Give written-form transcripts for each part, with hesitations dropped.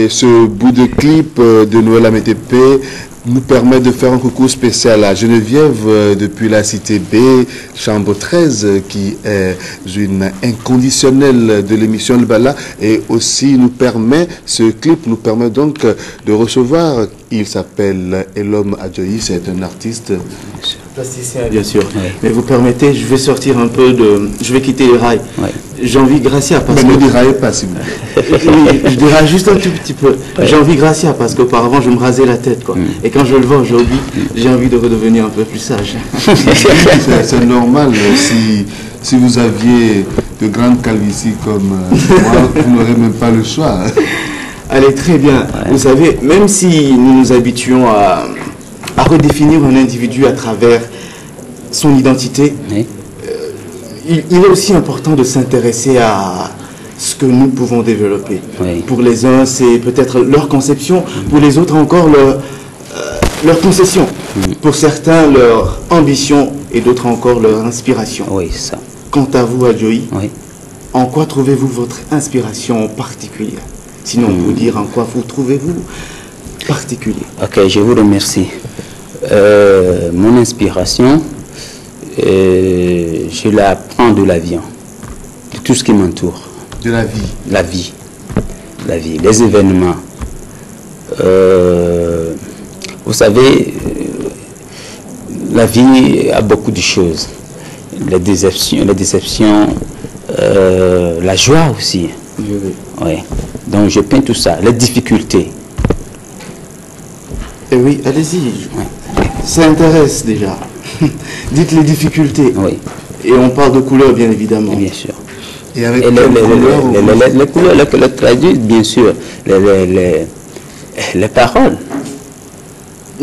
Et ce bout de clip de Noël AMTP nous permet de faire un coucou spécial à Geneviève depuis la cité B, chambre 13, qui est une inconditionnelle de l'émission Le Bala, et aussi ce clip nous permet donc de recevoir, il s'appelle Elom Adjoyi, c'est un artiste plasticien, bien sûr. Oui. Mais vous permettez, je vais sortir un peu je vais quitter les rails. Oui. J'ai envie Gracia parce que... ne déraillez pas, s'il vous plaît. Oui, je déraille juste un tout petit peu. Oui. J'ai envie Gracia parce qu'auparavant, je me rasais la tête, quoi. Et quand je le vois aujourd'hui, j'ai envie de redevenir un peu plus sage. C'est normal. Si vous aviez de grandes calvities comme moi, vous n'aurez même pas le choix. Allez, très bien. Ouais. Vous savez, même si nous nous habituons à redéfinir un individu à travers son identité, oui. Il est aussi important de s'intéresser à ce que nous pouvons développer. Oui. Pour les uns, c'est peut-être leur conception, pour les autres encore leur concession, pour certains leur ambition et d'autres encore leur inspiration. Oui, ça. Quant à vous, Adjoyi, oui. En quoi trouvez-vous votre inspiration particulière? Sinon, on peut dire en quoi vous trouvez-vous particulier. Ok, je vous remercie. Mon inspiration, je la prends de la vie, de tout ce qui m'entoure. De la vie. La vie. La vie, les événements. Vous savez, la vie a beaucoup de choses. Les déceptions, la joie aussi. Oui. Donc je peins tout ça, les difficultés. Eh oui, allez-y. Oui. Ça intéresse déjà. Dites les difficultés. Oui. Et on parle de couleurs, bien évidemment. Bien sûr. Et avec les couleurs que traduisent, bien sûr, les paroles.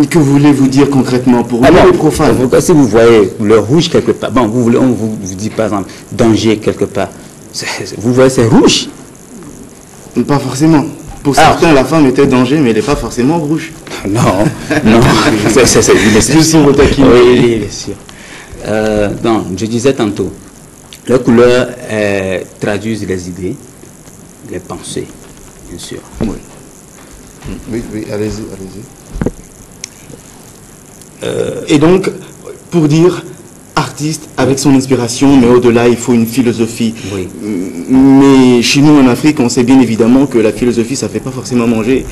Que voulez-vous dire concrètement pour nous, les profanes? Si vous voyez le rouge quelque part, bon, on vous dit par exemple danger quelque part, vous voyez c'est rouge. Pas forcément. Pour certains, la femme était danger, mais elle n'est pas forcément rouge. Non, non, c'est juste pour taquiner. Oui, bien sûr. Donc, je disais tantôt, les couleurs traduisent les idées, les pensées, bien sûr. Oui, oui, allez-y, allez-y. Et donc, pour dire artiste avec son inspiration, mais au-delà, il faut une philosophie. Oui. Mais chez nous, en Afrique, on sait bien évidemment que la philosophie, ça ne fait pas forcément manger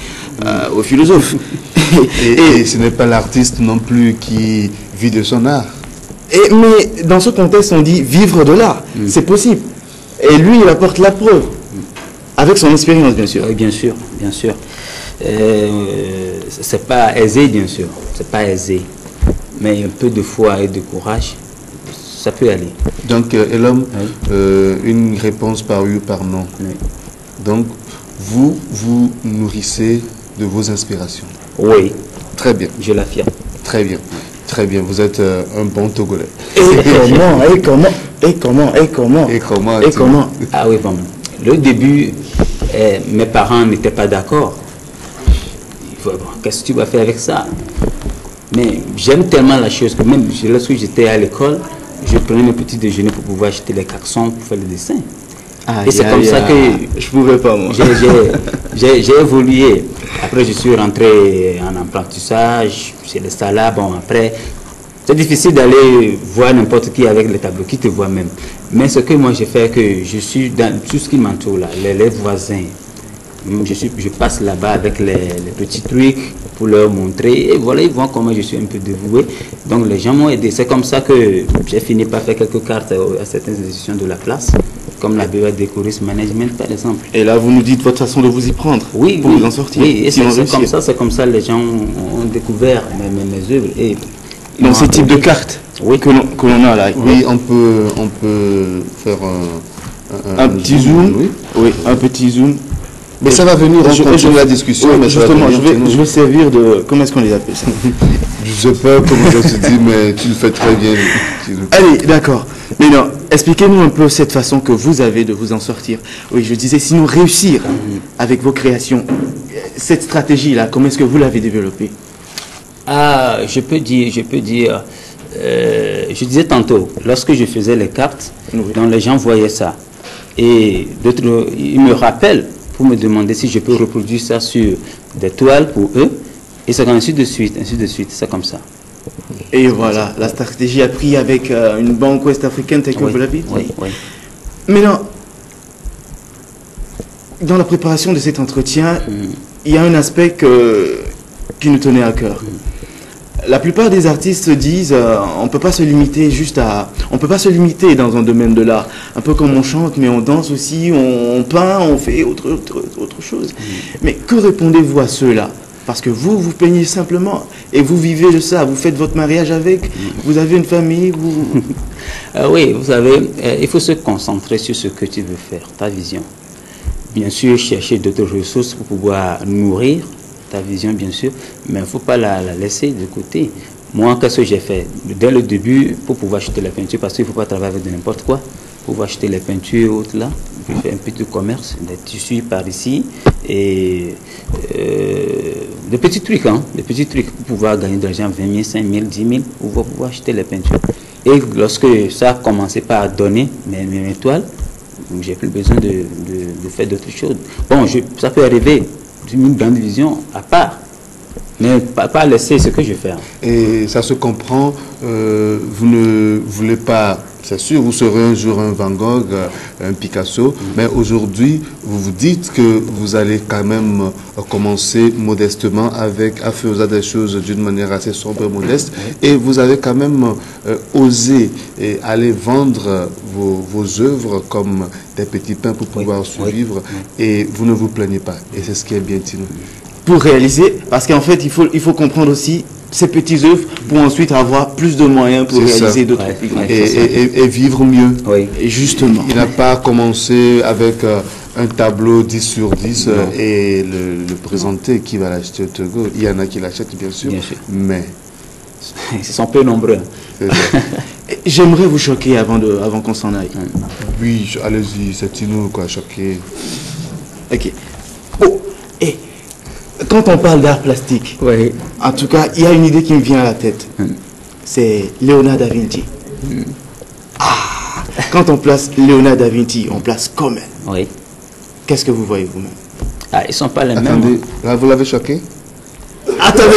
aux philosophes. Et ce n'est pas l'artiste non plus qui vit de son art. Mais dans ce contexte, on dit vivre de l'art. C'est possible. Et lui, il apporte la preuve. Avec son expérience, bien sûr. Oui, bien sûr, bien sûr. C'est pas aisé, bien sûr. C'est pas aisé. Mais un peu de foi et de courage, ça peut aller. Donc, Elom, oui. Une réponse par oui ou par non. Oui. Donc, vous nourrissez de vos inspirations. Oui. Très bien. Je l'affirme. Très bien. Très bien. Vous êtes un bon Togolais. Et comment Ah oui, bon. Le début, mes parents n'étaient pas d'accord. Bon, qu'est-ce que tu vas faire avec ça? Mais j'aime tellement la chose que même lorsque j'étais à l'école, je prenais mes petits déjeuners pour pouvoir acheter les cartons pour faire le dessin. Et c'est comme ça que je pouvais pas, moi. J'ai évolué. Après, je suis rentré en apprentissage, c'est le salaire. Bon, après, c'est difficile d'aller voir n'importe qui avec les tableaux, qui te voit même. Mais ce que moi j'ai fait, que je suis dans tout ce qui m'entoure là, les voisins. Je passe là-bas avec les petits trucs pour leur montrer. Et voilà, ils voient comment je suis un peu dévoué. Donc les gens m'ont aidé. C'est comme ça que j'ai fini par faire quelques cartes à certaines institutions de la place, comme la BEA Décoris Management par exemple. Et là, vous nous dites votre façon de vous y prendre, oui, pour vous en sortir. Oui, et c'est comme ça les gens ont découvert mes œuvres. Et donc ce type de cartes, oui, que l'on a là. Oui, on peut faire un petit zoom. Oui. Oui, un petit zoom. Mais ça va venir, on continue la discussion. Oui, mais justement, je vais servir de... Comment est-ce qu'on les appelle ça? Je ne sais pas comment ça se dit, mais tu le fais très bien. Allez, d'accord. Mais non, expliquez-nous un peu cette façon que vous avez de vous en sortir. Oui, je disais, sinon réussir avec vos créations, cette stratégie-là, comment est-ce que vous l'avez développée? Ah, je peux dire, je disais tantôt, lorsque je faisais les cartes, oui, donc les gens voyaient ça. Et d'autres, ils me rappellent pour me demander si je peux reproduire ça sur des toiles pour eux. Et c'est ainsi de suite, c'est comme ça. Et voilà, la stratégie a pris avec une banque ouest-africaine telle que vous l'avez dit. Oui. Maintenant, dans la préparation de cet entretien, il y a un aspect qui nous tenait à cœur. La plupart des artistes disent on ne peut pas se limiter on peut pas se limiter dans un domaine de l'art. Un peu comme on chante, mais on danse aussi, on peint, on fait autre chose. Mais que répondez-vous à ceux-là? Parce que vous peignez simplement et vous vivez de ça, vous faites votre mariage avec, vous avez une famille, vous... Oui, vous savez, il faut se concentrer sur ce que tu veux faire, ta vision. Bien sûr, chercher d'autres ressources pour pouvoir nourrir ta vision, bien sûr, mais il ne faut pas la laisser de côté. Moi, qu'est-ce que j'ai fait? Dès le début, pour pouvoir acheter la peinture, parce qu'il ne faut pas travailler avec n'importe quoi, pour pouvoir acheter les peintures autres là, j'ai fait un petit commerce, des tissus par ici, et des petits trucs, pour pouvoir gagner de l'argent, 20 000, 5 000, 10 000, pour pouvoir acheter les peintures. Et lorsque ça a commencé par donner mes toiles, j'ai plus besoin de faire d'autres choses. Bon, ça peut arriver d'une grande vision à part, mais pas laisser ce que je fais. Et ça se comprend, vous ne voulez pas, c'est sûr, vous serez un jour un Van Gogh, un Picasso, mais aujourd'hui, vous vous dites que vous allez quand même commencer modestement à faire des choses d'une manière assez sombre et modeste, et vous avez quand même osé aller vendre vos œuvres comme des petits pains pour pouvoir survivre, et vous ne vous plaignez pas, et c'est ce qui est bien, Tino. Pour réaliser, parce qu'en fait, il faut comprendre aussi ces petits œuvres pour ensuite avoir plus de moyens pour réaliser d'autres plus grands. Et vivre mieux. Oui. Et justement. Il n'a pas commencé avec un tableau 10 sur 10 et le présenter qui va l'acheter au Togo. Il y en a qui l'achètent, bien sûr. Mais... Ils sont peu nombreux. J'aimerais vous choquer avant qu'on s'en aille. Oui, allez-y, c'est Tino, quoi, choqué. Ok. Oh, et quand on parle d'art plastique, en tout cas, il y a une idée qui me vient à la tête. C'est Léonard da Vinci. Quand on place Léonard da Vinci, on place Comelle. Oui. Qu'est-ce que vous voyez vous-même? Ah, ils ne sont pas les mêmes. Attendez, là, vous l'avez choqué? Attendez.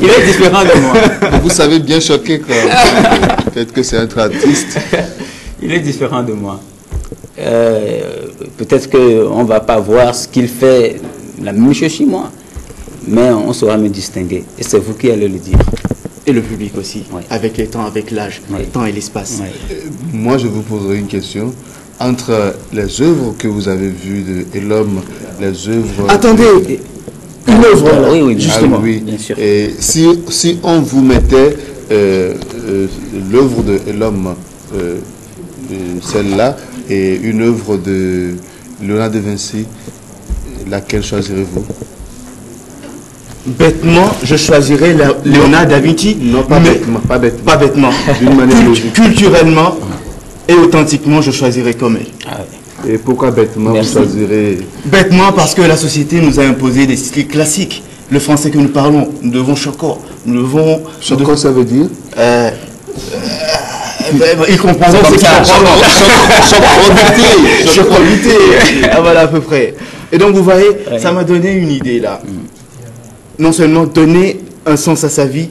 Il est différent de moi. Vous savez bien choquer, quoi. Peut-être que c'est un artiste. Il est différent de moi. Peut-être qu'on ne va pas voir ce qu'il fait, la même chose chez moi, mais on saura me distinguer. Et c'est vous qui allez le dire. Et le public aussi, avec les temps, avec l'âge, le temps et l'espace. Moi, je vous poserai une question. Entre les œuvres que vous avez vues et l'homme, les œuvres... Attendez, une œuvre, là. Oui, justement. Ah, oui. Bien sûr. Et si on vous mettait l'œuvre de l'homme, celle-là, et une œuvre de Léonard de Vinci, laquelle choisirez-vous? Bêtement, je choisirais Léonard da Vinci. Non, pas bêtement. Pas bêtement. D'une manière logique. Culturellement et authentiquement, je choisirais Comelle. Et pourquoi bêtement vous choisirez? Bêtement parce que la société nous a imposé des styles classiques. Le français que nous parlons, nous devons Choco. Choco, ça veut dire? Ils comprendront ce qu'il Chocolat. Voilà à peu près. Et donc vous voyez, ça m'a donné une idée là. Non seulement donner un sens à sa vie,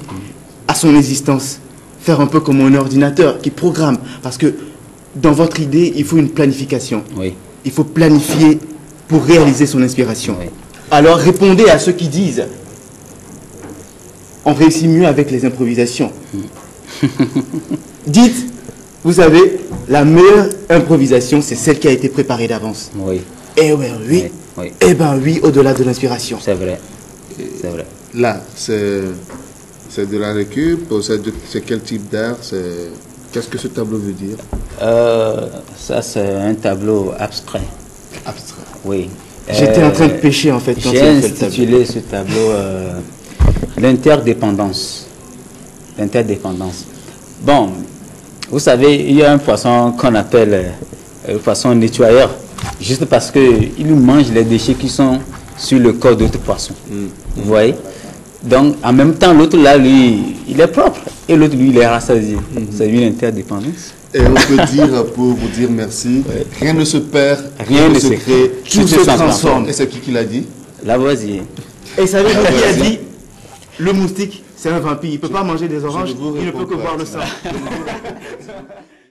à son existence, faire un peu comme un ordinateur qui programme. Parce que dans votre idée, il faut une planification. Il faut planifier pour réaliser son inspiration. Alors répondez à ceux qui disent on réussit mieux avec les improvisations. Dites, vous savez, la meilleure improvisation, c'est celle qui a été préparée d'avance. Eh ben oui, au-delà de l'inspiration. C'est vrai. Là, c'est de la récup, c'est quel type d'art? Qu'est-ce que ce tableau veut dire? Ça, c'est un tableau abstrait. Abstrait. Oui. J'étais en train de pêcher en fait quand j'ai intitulé ce tableau l'interdépendance. L'interdépendance. Bon, vous savez, il y a un poisson qu'on appelle le poisson nettoyeur, juste parce qu'il mange les déchets qui sont sur le corps d'autres poissons. Vous voyez? Donc, en même temps, l'autre là, lui, il est propre. Et l'autre, lui, il est rassasié. C'est lui l'interdépendance. Et on peut dire, pour vous dire merci, rien ne se perd, Rien ne se crée, tout se transforme. Et c'est qui l'a dit? Lavoisier. Et savez-vous qui a dit le moustique, c'est un vampire. Il ne peut pas manger des oranges, il ne peut que boire le sang.